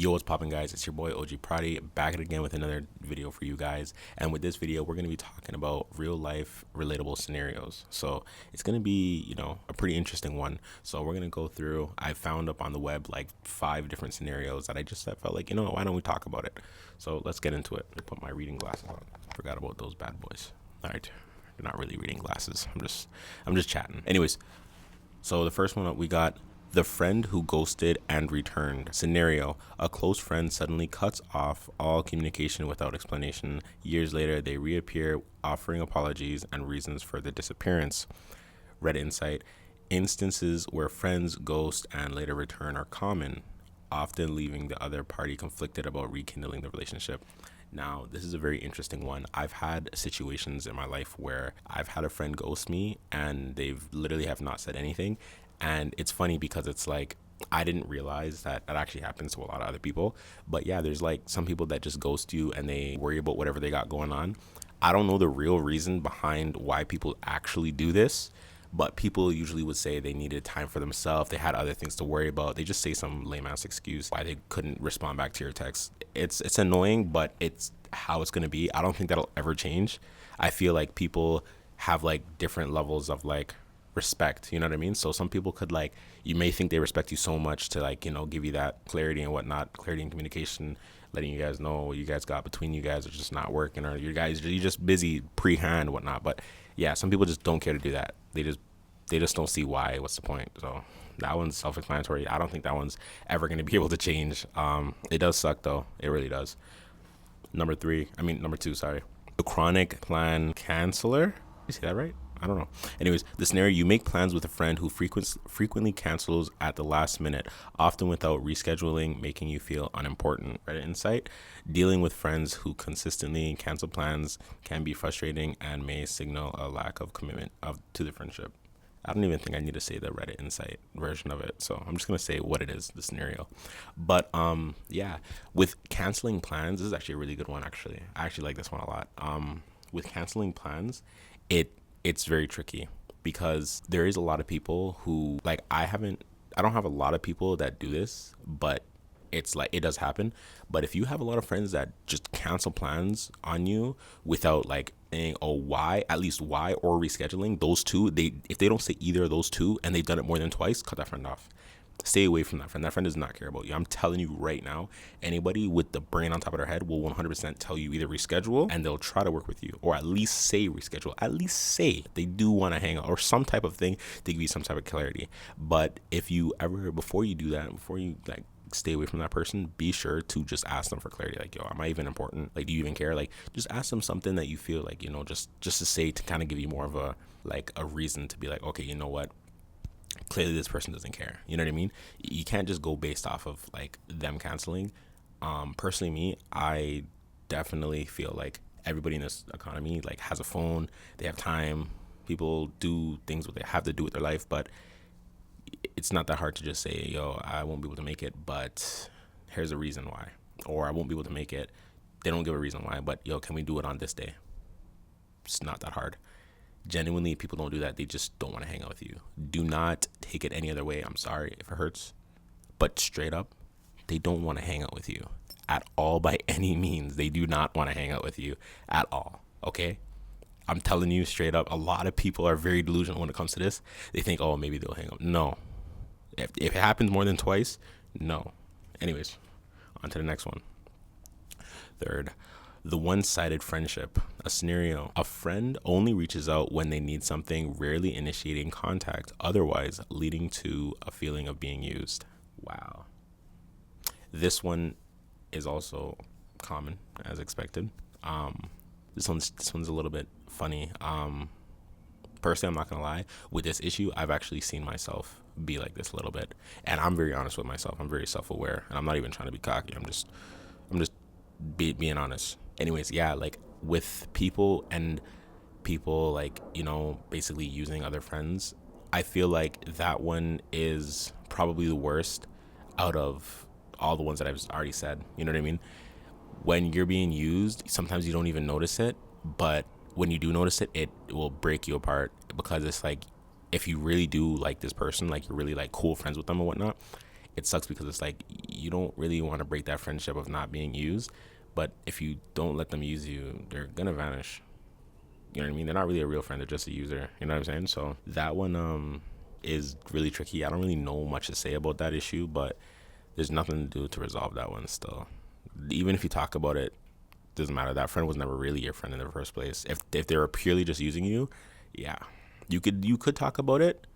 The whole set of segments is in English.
Yo, what's poppin', guys? It's your boy OG Prati back again with another video for you guys. And with this video, we're going to be talking about real life relatable scenarios. So it's going to be, a pretty interesting one. So we're going to go through, I found up on the web like 5 different scenarios that I felt like, why don't we talk about it? So let's get into it. Let me put my reading glasses on. Forgot about those bad boys. All right. They're not really reading glasses. I'm just chatting. Anyways, so the first one we got: the friend who ghosted and returned. Scenario: a close friend suddenly cuts off all communication without explanation. Years later, they reappear offering apologies and reasons for the disappearance. Reddit insight: instances where friends ghost and later return are common, often leaving the other party conflicted about rekindling the relationship. Now, this is a very interesting one. I've had situations in my life where I've had a friend ghost me and they've literally have not said anything. And it's funny because it's like, I didn't realize that actually happens to a lot of other people. But yeah, there's like some people that just ghost you and they worry about whatever they got going on. I don't know the real reason behind why people actually do this, but people usually would say they needed time for themselves. They had other things to worry about. They just say some lame ass excuse why they couldn't respond back to your text. It's annoying, but it's how it's going to be. I don't think that'll ever change. I feel like people have like different levels of like respect, you know what I mean? So some people could like, you may think they respect you so much to like, give you that clarity and whatnot, clarity and communication, letting you guys know what you guys got between you guys are just not working, or you're just busy pre-hand and whatnot. But yeah, some people just don't care to do that. They just don't see why. What's the point? So that one's self-explanatory. I don't think that one's ever going to be able to change. It does suck though. It really does. Number 2, sorry. The chronic plan canceller. You see that right? I don't know. Anyways, the scenario: you make plans with a friend who frequently cancels at the last minute, often without rescheduling, making you feel unimportant. Reddit insight: dealing with friends who consistently cancel plans can be frustrating and may signal a lack of commitment to the friendship. I don't even think I need to say the Reddit insight version of it, so I'm just gonna say what it is, the scenario. But yeah, with canceling plans, this is actually a really good one. Actually, I actually like this one a lot. With canceling plans, it's very tricky because there is a lot of people who like, I don't have a lot of people that do this, but it's like, it does happen. But if you have a lot of friends that just cancel plans on you without like saying, oh, why, at least why, or rescheduling, those two, if they don't say either of those two and they've done it more than twice, cut that friend off. Stay away from that friend. That friend does not care about you. I'm telling you right now, anybody with the brain on top of their head will 100% tell you either reschedule, and they'll try to work with you, or at least say reschedule. At least say they do want to hang out or some type of thing to give you some type of clarity. But if you ever, before you do that, before you like stay away from that person, be sure to just ask them for clarity. Like, yo, am I even important? Like, do you even care? Like, just ask them something that you feel like, just to say, to kind of give you more of a reason to be like, okay, you know what? Clearly this person doesn't care. You know what I mean? You can't just go based off of like them canceling. Personally, me, I definitely feel like everybody in this economy like has a phone, they have time, people do things what they have to do with their life, but it's not that hard to just say, yo, I won't be able to make it, but here's a reason why. Or I won't be able to make it. They don't give a reason why, but yo, can we do it on this day? It's not that hard. Genuinely, people don't do that. They just don't want to hang out with you. Do not take it any other way. I'm sorry if it hurts, but straight up, they don't want to hang out with you at all by any means. They do not want to hang out with you at all. Okay? I'm telling you straight up, a lot of people are very delusional when it comes to this. They think, oh, maybe they'll hang out. No. If it happens more than twice, no. Anyways, on to the next one. Third, the one-sided friendship. A scenario: a friend only reaches out when they need something, rarely initiating contact, otherwise leading to a feeling of being used. Wow. This one is also common, as expected. This one's a little bit funny. Personally, I'm not gonna lie, with this issue, I've actually seen myself be like this a little bit, and I'm very honest with myself. I'm very self-aware, and I'm not even trying to be cocky. I'm just being honest. Anyways, yeah, like with people like, basically using other friends, I feel like that one is probably the worst out of all the ones that I've already said. You know what I mean? When you're being used, sometimes you don't even notice it, but when you do notice it, it will break you apart, because it's like, if you really do like this person, like you're really like cool friends with them and whatnot, it sucks because it's like you don't really want to break that friendship of not being used, but if you don't let them use you, they're gonna vanish. You know what I mean? They're not really a real friend, they're just a user. You know what I'm saying? So that one is really tricky. I don't really know much to say about that issue, but there's nothing to do to resolve that one still. Even if you talk about it, doesn't matter. That friend was never really your friend in the first place. If they were purely just using you, yeah, you could talk about it,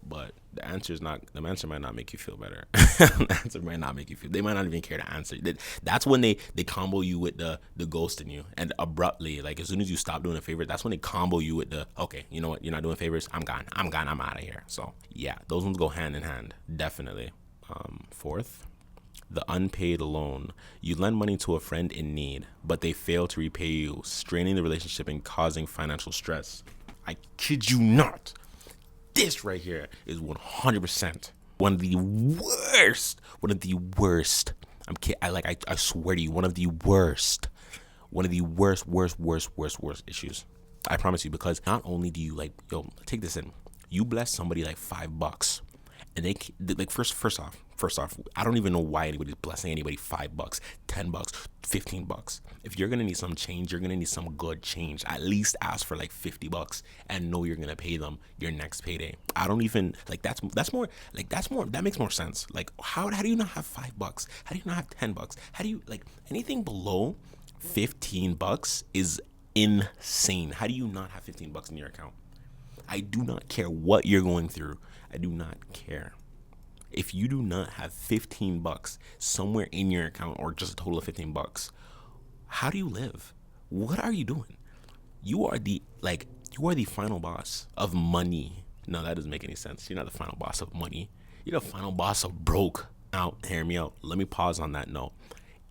but the answer might not make you feel better. The answer might not make you feel. They might not even care to answer. That's when they combo you with the ghosting you, and abruptly, like as soon as you stop doing a favor, that's when they combo you with the, okay, you know what, you're not doing favors, I'm gone, I'm out of here. So yeah, those ones go hand in hand, definitely. Fourth, the unpaid loan. You lend money to a friend in need, but they fail to repay you, straining the relationship and causing financial stress. I kid you not. This right here is 100% one of the worst. One of the worst. I swear to you, one of the worst. One of the worst issues. I promise you, because not only do you take this in, you bless somebody like $5, and they like first off, I don't even know why anybody's blessing anybody $5, $10, $15. If you're gonna need some change, you're gonna need some good change. At least ask for like $50 and know you're gonna pay them your next payday. I don't even that makes more sense. Like how do you not have $5? How do you not have $10? How do you anything below $15 is insane. How do you not have $15 in your account? I do not care what you're going through. I do not care. If you do not have $15 somewhere in your account, or just a total of $15, how do you live? What are you doing? You are the final boss of money. No, that doesn't make any sense. You're not the final boss of money. You're the final boss of broke. Now, hear me out. Let me pause on that note.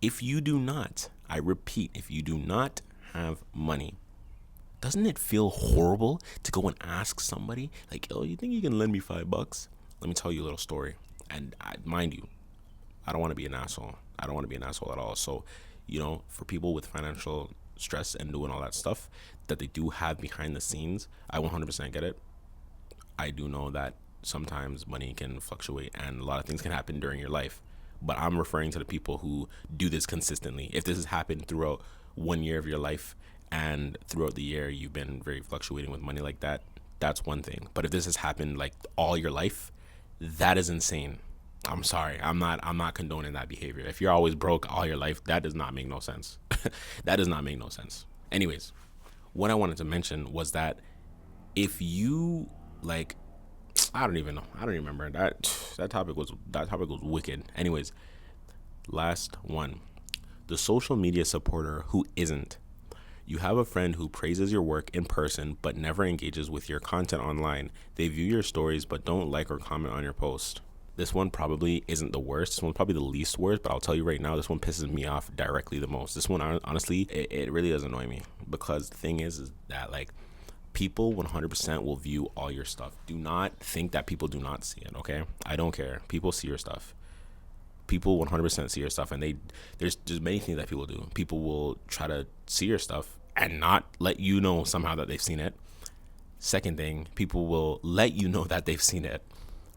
If you do not, I repeat, if you do not have money, doesn't it feel horrible to go and ask somebody like, "Oh, you think you can lend me $5?" Let me tell you a little story. And mind you, I don't want to be an asshole. I don't want to be an asshole at all. So, for people with financial stress and doing all that stuff that they do have behind the scenes, I 100% get it. I do know that sometimes money can fluctuate and a lot of things can happen during your life. But I'm referring to the people who do this consistently. If this has happened throughout 1 year of your life, and throughout the year you've been very fluctuating with money like that, that's one thing. But if this has happened like all your life, that is insane. I'm sorry. I'm not condoning that behavior. If you're always broke all your life, that does not make no sense. That does not make no sense. Anyways, what I wanted to mention was that if you I don't even know. I don't remember. That topic was wicked. Anyways, last one. The social media supporter who isn't. You have a friend who praises your work in person but never engages with your content online. They view your stories but don't like or comment on your post. This one probably isn't the worst. This one's probably the least worst, but I'll tell you right now, this one pisses me off directly the most. This one, honestly, it really does annoy me, because the thing is that people 100% will view all your stuff. Do not think that people do not see it, okay? I don't care. People see your stuff. People 100% see your stuff, and there's many things that people do. People will try to see your stuff and not let you know somehow that they've seen it. Second thing, people will let you know that they've seen it,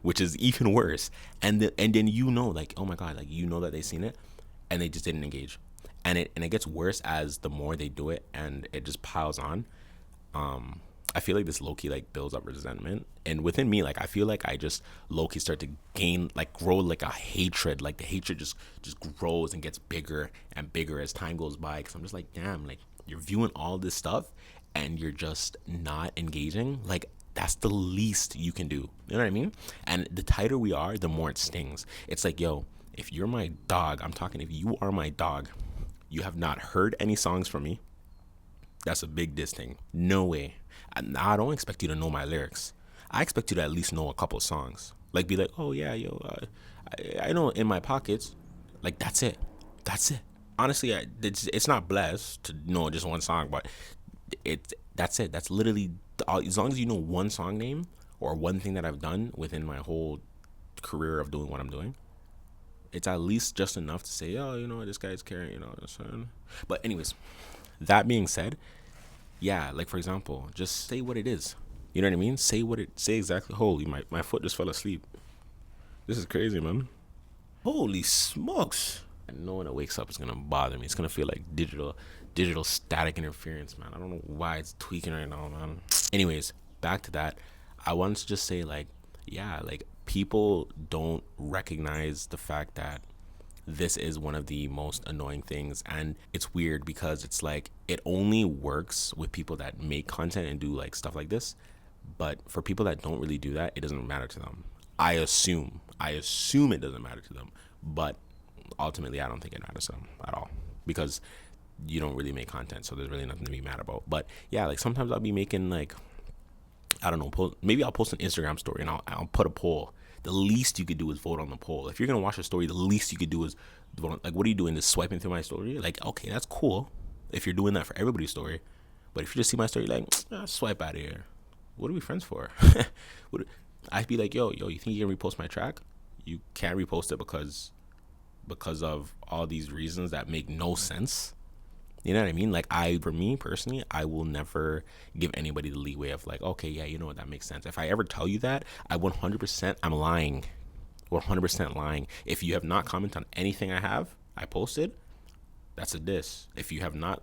which is even worse. And then oh my god, that they've seen it, and they just didn't engage. And it gets worse as the more they do it, and it just piles on. I feel like this low-key builds up resentment, and within me, I feel like I just low-key start to grow a hatred. The hatred just grows and gets bigger and bigger as time goes by, because I'm just damn, you're viewing all this stuff and you're just not engaging. That's the least you can do. You know what I mean? And the tighter we are, the more it stings. It's yo, if you're my dog, if you are my dog, you have not heard any songs from me. That's a big diss thing. No way. I don't expect you to know my lyrics. I expect you to at least know a couple songs. Be oh yeah, yo, I know In My Pockets. That's it. That's it. Honestly, it's not blessed to know just one song, but that's it. That's literally, as long as you know one song name or one thing that I've done within my whole career of doing what I'm doing, it's at least just enough to say, oh, this guy's caring, But anyways, that being said, yeah, for example, just say what it is. You know what I mean? Say exactly. Holy, my foot just fell asleep. This is crazy, man. Holy smokes. And no one that wakes up is gonna bother me. It's gonna feel like digital static interference, man. I don't know why it's tweaking right now, man. Anyways, back to that. I wanted to just say, like, yeah, like people don't recognize the fact that this is one of the most annoying things. And it's weird because it's like it only works with people that make content and do like stuff like this. But for people that don't really do that, it doesn't matter to them. I assume it doesn't matter to them. But ultimately, I don't think it matters to them at all, because you don't really make content, so there's really nothing to be mad about. But yeah, like sometimes I'll be making like, I don't know, maybe I'll post an Instagram story and I'll put a poll. The least you could do is vote on the poll. If you're gonna watch a story, the least you could do is vote on, like, what are you doing? Just swiping through my story? Like, okay, that's cool if you're doing that for everybody's story. But if you just see my story, like, swipe out of here. What are we friends for? I'd be like, yo, you think you can repost my track? You can't repost it because of all these reasons that make no sense. You know what I mean? Like, for me personally, I will never give anybody the leeway of like, okay, yeah, you know what, that makes sense. If I ever tell you that, I'm lying. 100% lying. If you have not commented on anything I posted, that's a diss. If you have not,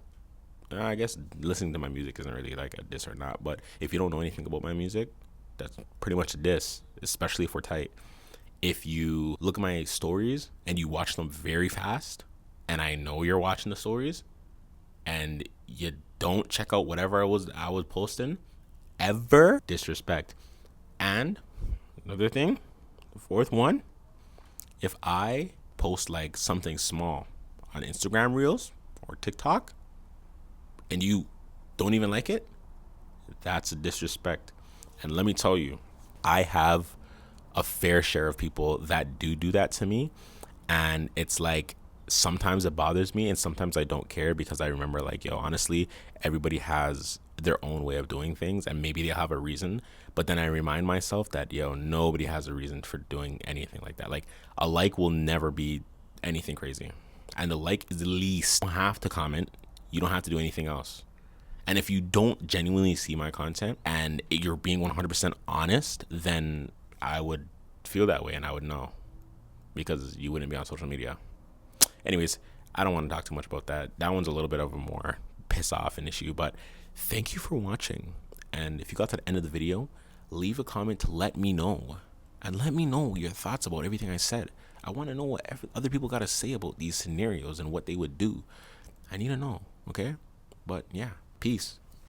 I guess listening to my music isn't really like a diss or not, but if you don't know anything about my music, that's pretty much a diss, especially if we're tight. If you look at my stories and you watch them very fast, and I know you're watching the stories, and you don't check out whatever I was posting, ever, disrespect. And another thing, the fourth one, if I post like something small on Instagram Reels or TikTok and you don't even like it, that's a disrespect. And let me tell you, I have a fair share of people that do that to me, and it's like sometimes it bothers me and sometimes I don't care, because I remember like, yo, honestly, everybody has their own way of doing things and maybe they have a reason. But then I remind myself that, yo, nobody has a reason for doing anything like that. Like, a like will never be anything crazy, and the like is the least. You don't have to comment, you don't have to do anything else. And if you don't genuinely see my content and you're being 100% honest, then I would feel that way and I would know, because you wouldn't be on social media. Anyways, I don't want to talk too much about that. That one's a little bit of a more piss off an issue, but thank you for watching. And if you got to the end of the video, leave a comment to let me know, and let me know your thoughts about everything I said. I want to know what other people got to say about these scenarios and what they would do. I need to know, okay? But yeah, peace.